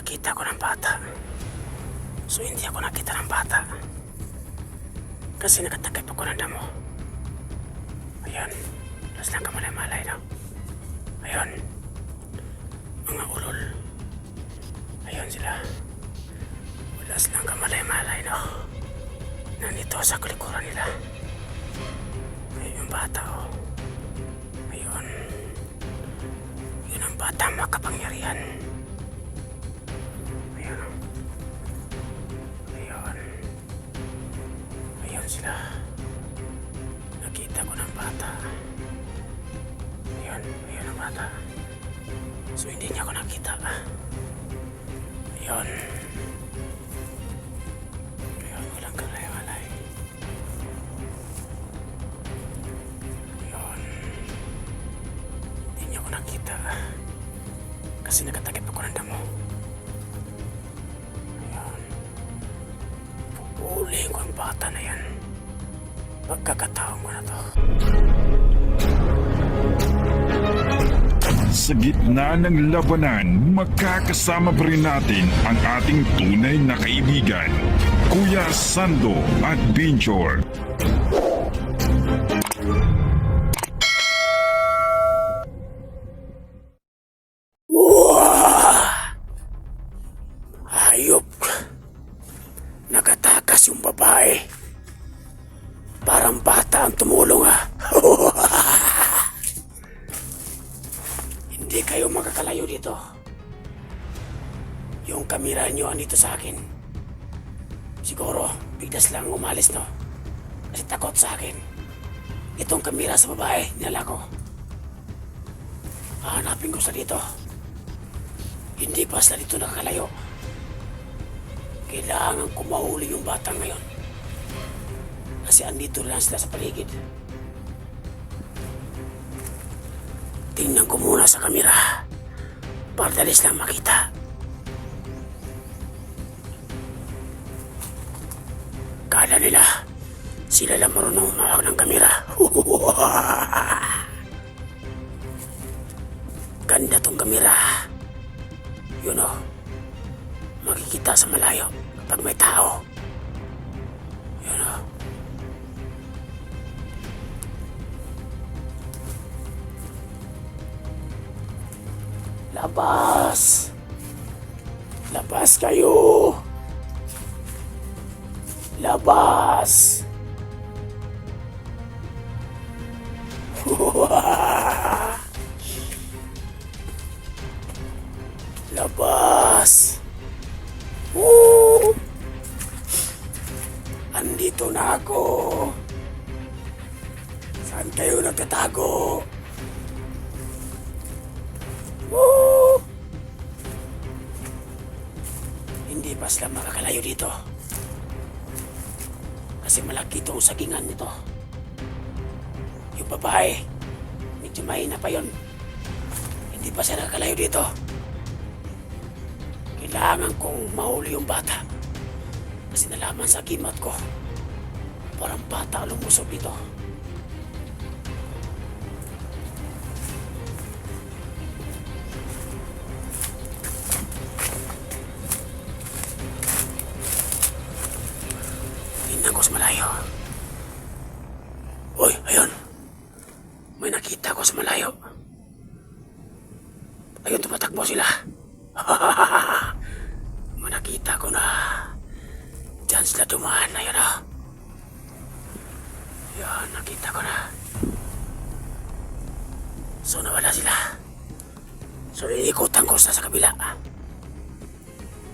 nakita ko ng bata. So hindi ako nakita ng bata. Kasi nakatakip ako ng damo. Ayan. Tapos lang kamalay-malay na. Ayan. Mga ulol. Ayan sila. Walas lang kamalay-malay na. Nandito sa kulikuran nila. Ayun yung bata oh. Ayun. Yun ang batang makapangyarihan. Ayun oh. Ayun. Ayun sila. Nakita ko ng bata. Ayun. Ayun ang bata. So hindi niya ako nakita. Ayun. Ayun. Walang kalay-walay. Ayun. Hindi niya ako nakita. Kasi nakatakip ako ng damo. Ayun. Pupulihin ko ang bata na yan. Pagkakataon ko na to. Sa gitna ng labanan, magkakasama pa rin natin ang ating tunay na kaibigan, Kuya Sando at Binjor. Hayop. Nakatakas yung babae. Parang bata ang tumulong ha. Hindi kayo makakalayo dito. Yung kamera nyo andito sa akin. Siguro, biglas lang umalis no. Kasi takot sa akin. Itong kamera sa babae, nila ko. Hahanapin ko sa dito. Hindi pa sila dito nakakalayo. Kailangan ko mahuli yung batang ngayon. Kasi andito lang sila sa paligid. Tingnan ko muna sa kamera. Para dalis lang makita. Kala nila, sila lang marunong umawak ng kamera. Ganda tong kamera. Yun o. Makikita sa malayo kapag may tao. Yun o. Labas! Labas kayo! Labas! Labas! Woo! Andito na ako! Saan kayo nagtatago? Woo! Hindi pa sila makakalayo dito. Kasi malaki itong sagingan nito. Yung babae, medyo mahina pa yun. Hindi pa siya nakakalayo dito. Kailangan kong mahuli yung bata. Kasi nalaman sa gimat ko, parang bata lumusob dito. Tingnan ko sa malayo. Uy, ayun. May nakita ko sa malayo. Ayun, tumatakbo sila. May nakita ko na. Diyan sila dumaan. Ayun o. Yan, nakita ko na. So, nawala sila. So, iikutan ko sa kabila.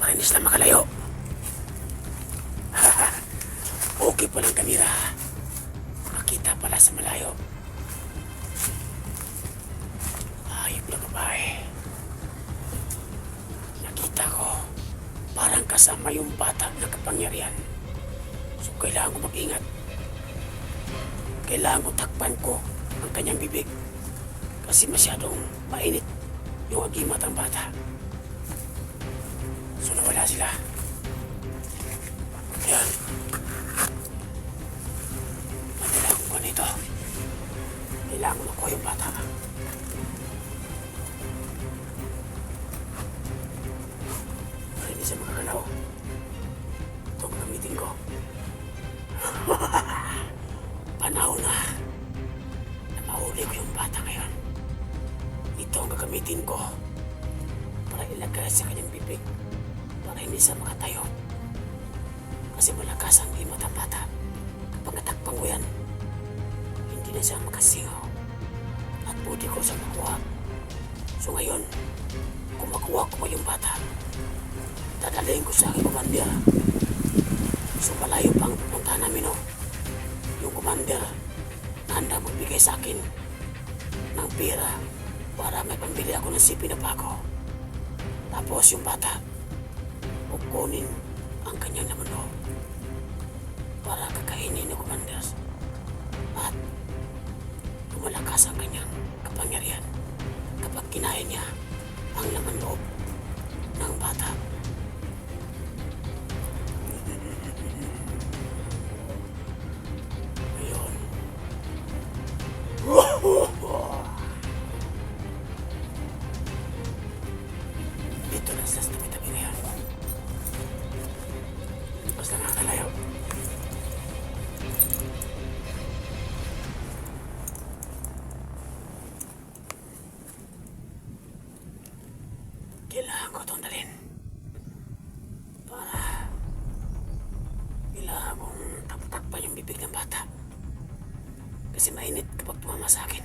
Para hindi sila makalayo. Okay pa lang kamera. Nakita pala sa malayo. Ayop na babae. Nakita ko. Parang kasama yung bata na kapangyarihan. So kailangan ko mag-ingat. Kailangan ko takpan ko ang kanyang bibig. Kasi masyadong mainit yung agimat ang bata. So nawala sila. Yan. Madala ko nito. Kailangan ko nakuha yung bata. para hindi siya makatayo. Kasi malakas ang imot ang bata. Kapag natakpang ko yan, hindi na siya makasingaw. At pwede ko siya makuha. So ngayon, kung makuha ko pa yung bata, dadalhin ko siya kay Commander. So malayo pang pupunta namin, no? Yung Commander na handa magbigay sa akin ng pera para may pambili ako ng sipi na bago. Tapos yung bata, kukunin ang kanyang laman loob para kakainin ni Commander. At lumalakas ang kanyang kapangyarihan kapag kinain niya ang laman loob ng bata. Ayun. Dito na sa tabi-tabi na yan. Basta nakakalayo. Kailangan ko itong dalhin. Para kailangan kong takpan yung bibig ng bata. Kasi mainit kapag tumama sa akin.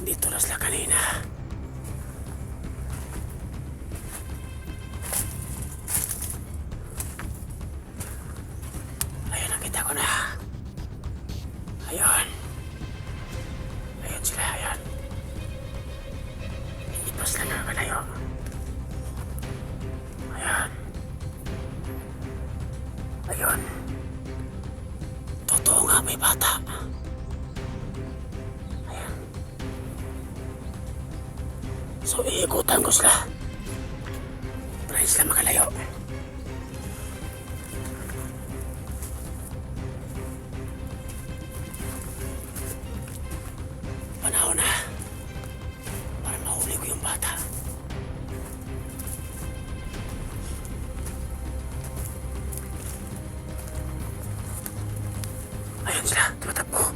Dito na sila kanina. Ayun, nakita ko na. Ayun. Ayun sila, ayun. Hindi pa sila nakakalayo. Ayun. Ayun. Totoo nga, may bata. Ayun. So, iikutan ko sila. Para hindi sila makalayo. Panahon na para mahuli ko yung bata. Ayun sila, tumatakbo.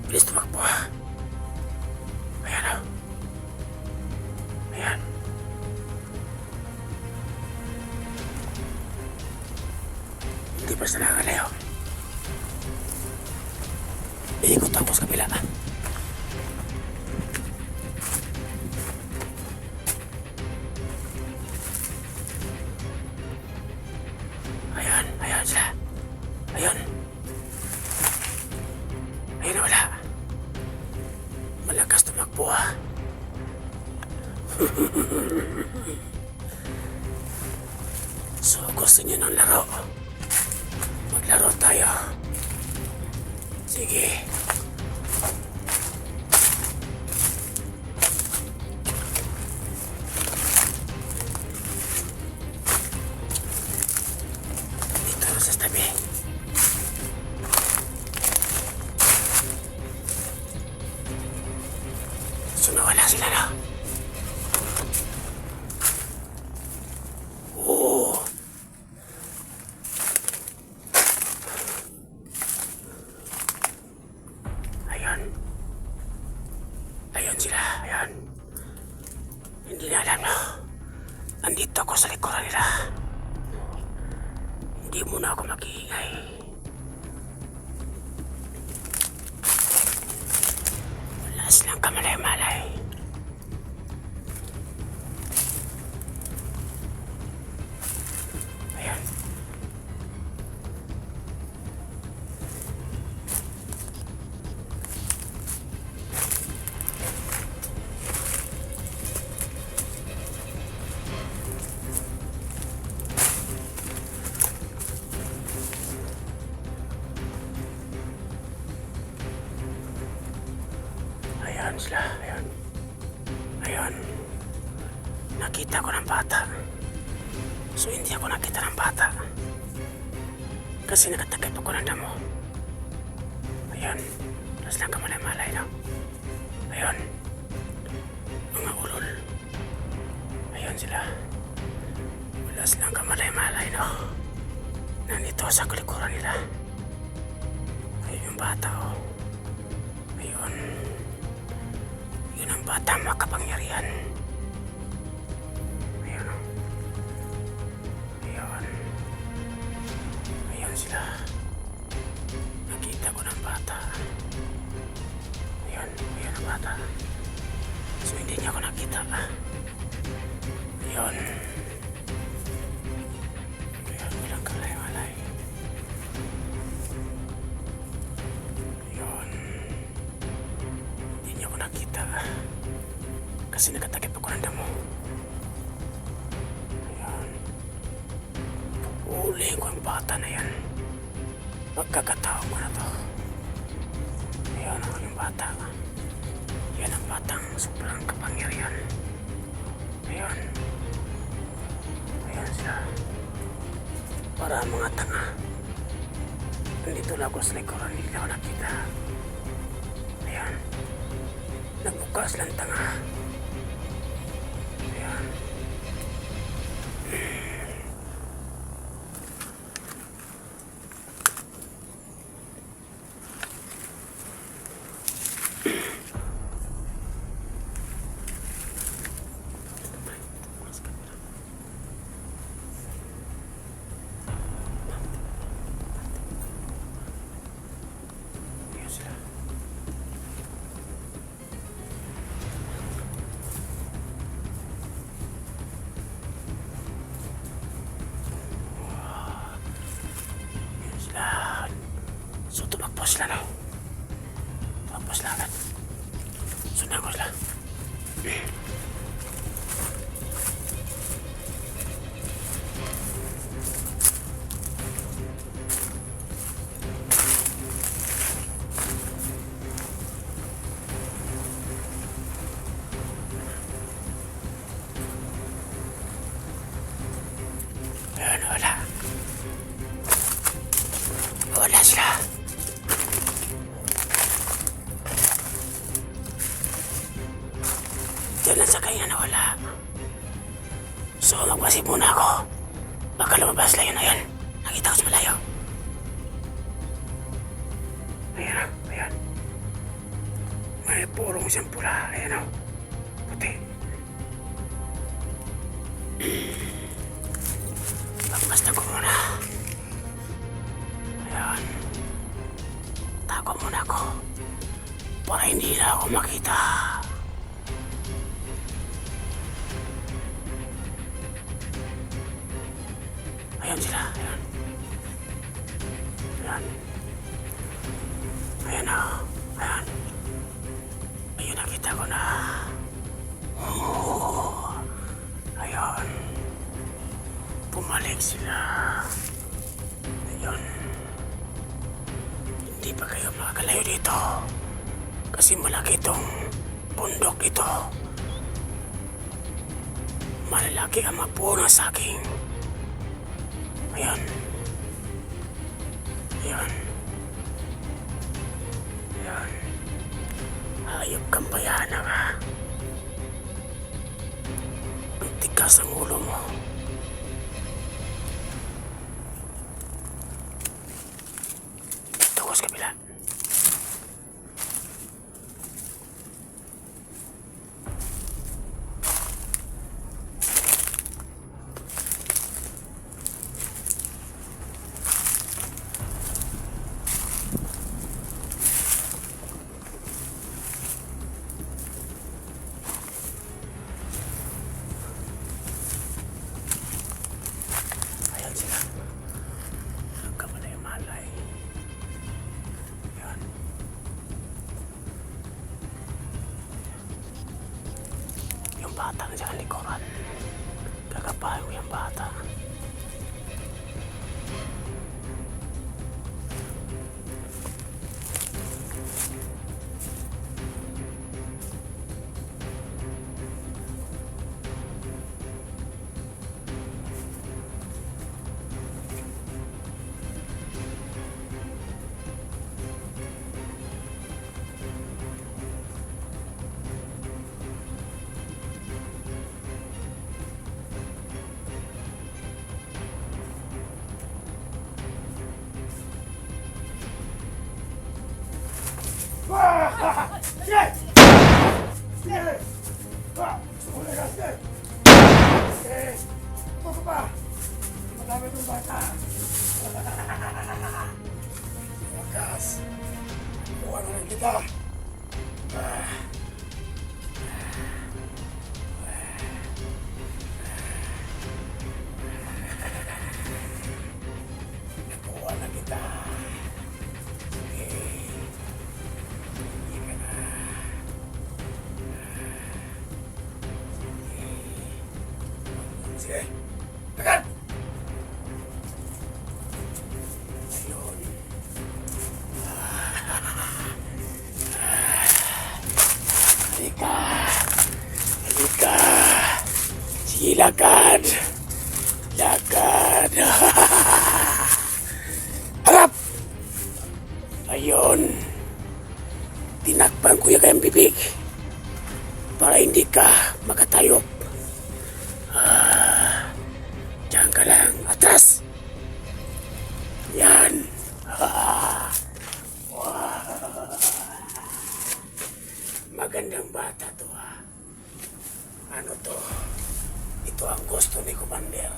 Bilis tumakbo. Ayan o. Ayan. Hindi pa sila nakakalayo. Iikutan ko sa kabila. Ayun, ayun sila. Ayun. Ayun na wala. Malakas tumakbo ah. So gusto niyo ng laro? Maglaro tayo. Sige. Dito na sa tabi. So nawala sila na. Oo. Ayun. Ayun sila. Ayun. Hindi na alam na. Nandito ako sa likuran nila. Hindi muna ako mag-iingay. Wala silang kamalay-malay. Ayan. Ayan sila, ayan. Ayun. Nakita ko ng bata. So hindi ako nakita ng bata. Kasi nakatakip ako ng damo. Ayun. Tapos lang kamalay-malay lang. Ayun. Mga ulol. Ayun sila. Wala silang kamalay-malay, no? Nandito sa kulikuran nila. Ayun yung bata, oh. Ayun. Yun ang bata makapangyarihan. Ayun, oh. Ayun. Ayun sila. Nakita ko ng bata. Ayun, ayun ang bata. So hindi niya ako nakita. Ayun. Ayun, walang kalay-malay. Ayun. Hindi niya ako nakita. Kasi nakatakip ako ng damo. Ayun. Ulihin ko ang bata na yan. Pagkakataon ko na to. Ayun ako yung bata. Yan ang batang sobrang kapangyarihan. Ayun. Ayun siya. Para mga tanga. Nandito lang ako sa likuran. Hindi ako nakita. Ayun. Nagbukas lang tanga. Ayun. Ayun sila. Ayun sila. So tumakbo sila, no? Tumakbo sila agad. Sundan ko sila. Ayun, wala. Wala sila. Diyan lang sa kanya na wala. So magpasip muna ako. Baka lumabas lang yun. Ayun. Nakita ko sa malayo. Ayun, oh. Ayun. May purong siyang pula. Ayun, oh. Puti. Pagmasdan ko muna. Ayun. Tago muna ako. Para hindi na ako makita. Ayun sila. Ayun. Ayun. Ayun, oh. Ayun. Ayun, nakita ko na. Oh. Ayun. Bumalik sila. Ayun. Hindi pa kayo makakalayo dito. Kasi malaki itong bundok ito. Malalaki ang mapuna sa akin. Ayun. Ayun. Ayun. Hayop kang bayana ka. Ang tigas ang ulo mo. Tungkol sa kabila. Ayan sila. Ang kamalay-malay. Ayan. Yung bata na dyan likuran. Kakapahin ko yung bata. Sige! Sige! Sumunod ka, sige! Sige! Tuto pa! Madami itong bata! Wakas! Kuha na lang kita! Kuha na kita! Sige! Agad! Ayun. Halika! Halika! Sige, lakad! Lakad! Harap! Ayun. Tinakpan ko yung kayang bibig para hindi ka makatayop. Diyan ka lang. Atras! Yan. Magandang bata to, ha. Ano to? Ito ang gusto ni Commander.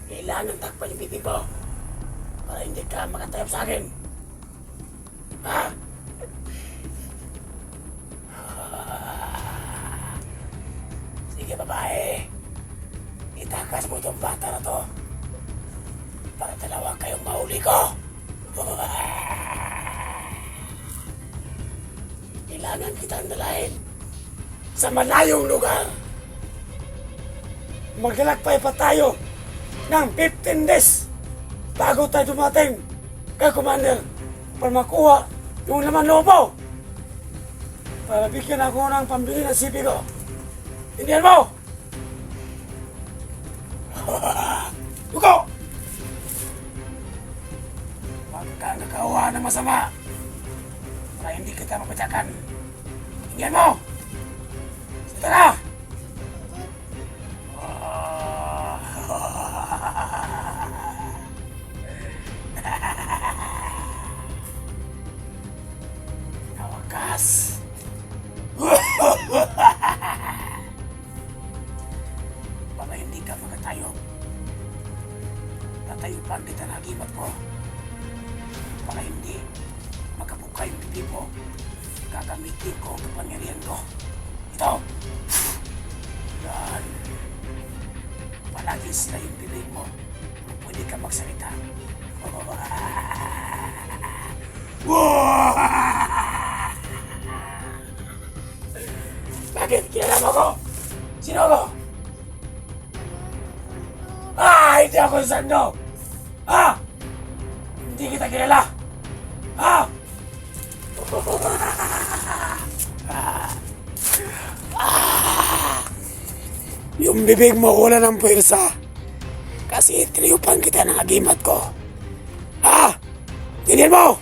Kailangan takpan yung bibig mo para hindi ka makatayop sa akin. Ha? Sige, babae. Itakas mo itong bata na to para dalawa kayong mahuli ko. Kailangan kitang dalahin sa malayong lugar. Maglalakbay pa tayo ng 15 days bago tayo dumating kay Commander para makuha yung laman loob mo. Para bigyan ako ng pambili ng sipi ko. Indian mo! Luko! Huwag ka nagawa ng masama para hindi kita mapatyakan. Indian mo! Sige na! Nawakas! Para hindi ka makatayo. Tatayupan kita ng agimat ko. Para hindi makabuka yung bibig mo. Gagamitin ko ang kapangyarihan ko. Ito. Yan. Palagi sila yung bibig mo. Pwede ka magsalita. Bakit? Kilala mo ko? Sino ako? Hindi ako yung Sando! Hindi kita kilala! Yung bibig mo wala ng pwersa kasi tinayupan kita ng agimat ko. Tingnan mo!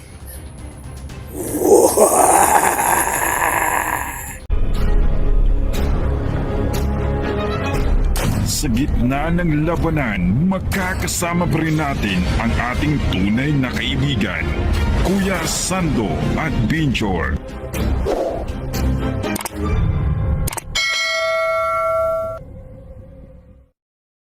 Sa gitna ng labanan, magkakasama pa rin natin ang ating tunay na kaibigan, Kuya Sando at Binchor.